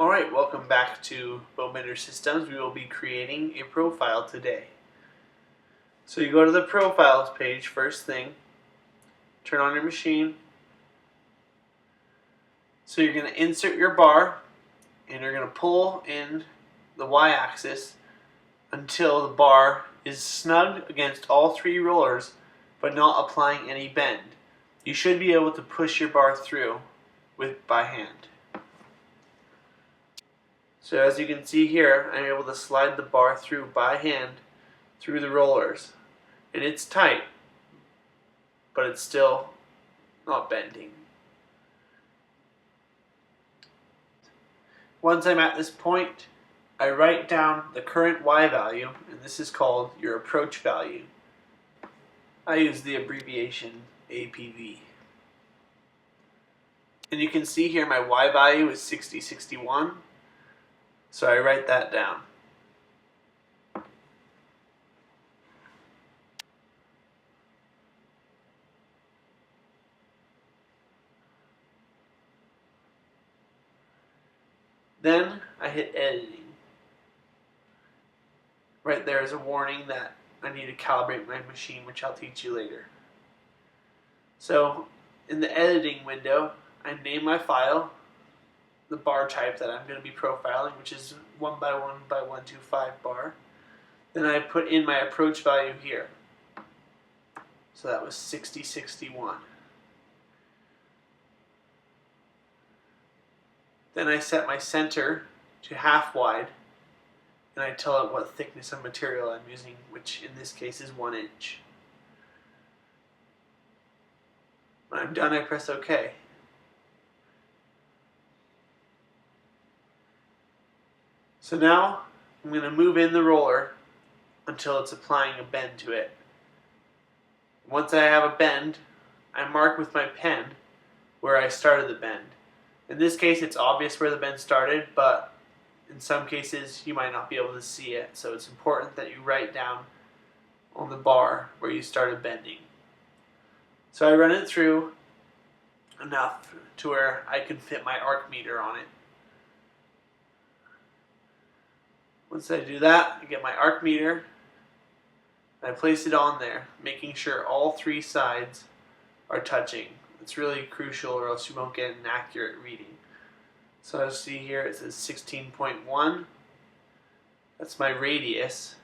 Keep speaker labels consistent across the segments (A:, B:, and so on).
A: Alright, welcome back to Bowbender Systems. We will be creating a profile today. So you go to the profiles page first thing, turn on your machine. So you're going to insert your bar and you're going to pull in the y-axis until the bar is snug against all three rollers but not applying any bend. You should be able to push your bar through by hand. So as you can see here, I'm able to slide the bar through by hand through the rollers. And it's tight, but it's still not bending. Once I'm at this point, I write down the current Y value, and this is called your approach value. I use the abbreviation APV. And you can see here my Y value is 6061. So I write that down. Then I hit editing. Right there is a warning that I need to calibrate my machine, which I'll teach you later. So in the editing window, I name my file, the bar type that I'm going to be profiling, which is 1x1x125 bar. Then I put in my approach value here. So that was 6061. Then I set my center to half wide, and I tell it what thickness of material I'm using, which in this case is 1 inch. When I'm done, I press OK. So now I'm going to move in the roller until it's applying a bend to it. Once I have a bend, I mark with my pen where I started the bend. In this case, it's obvious where the bend started, but in some cases you might not be able to see it, so it's important that you write down on the bar where you started bending. So I run it through enough to where I can fit my arc meter on it. Once I do that, I get my arc meter and I place it on there, making sure all three sides are touching. It's really crucial or else you won't get an accurate reading. So as you see here, it says 16.1. That's my radius,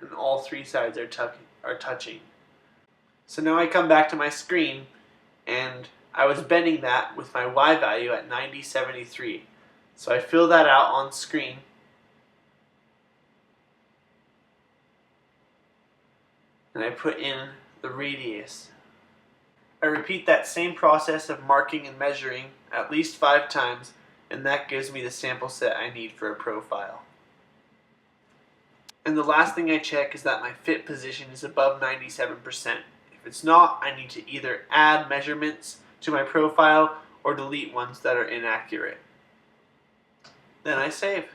A: and all three sides are touching. So now I come back to my screen, and I was bending that with my Y value at 9073. So I fill that out on screen. And I put in the radius. I repeat that same process of marking and measuring at least 5 times, and that gives me the sample set I need for a profile. And the last thing I check is that my fit position is above 97%. If it's not, I need to either add measurements to my profile or delete ones that are inaccurate. Then I save.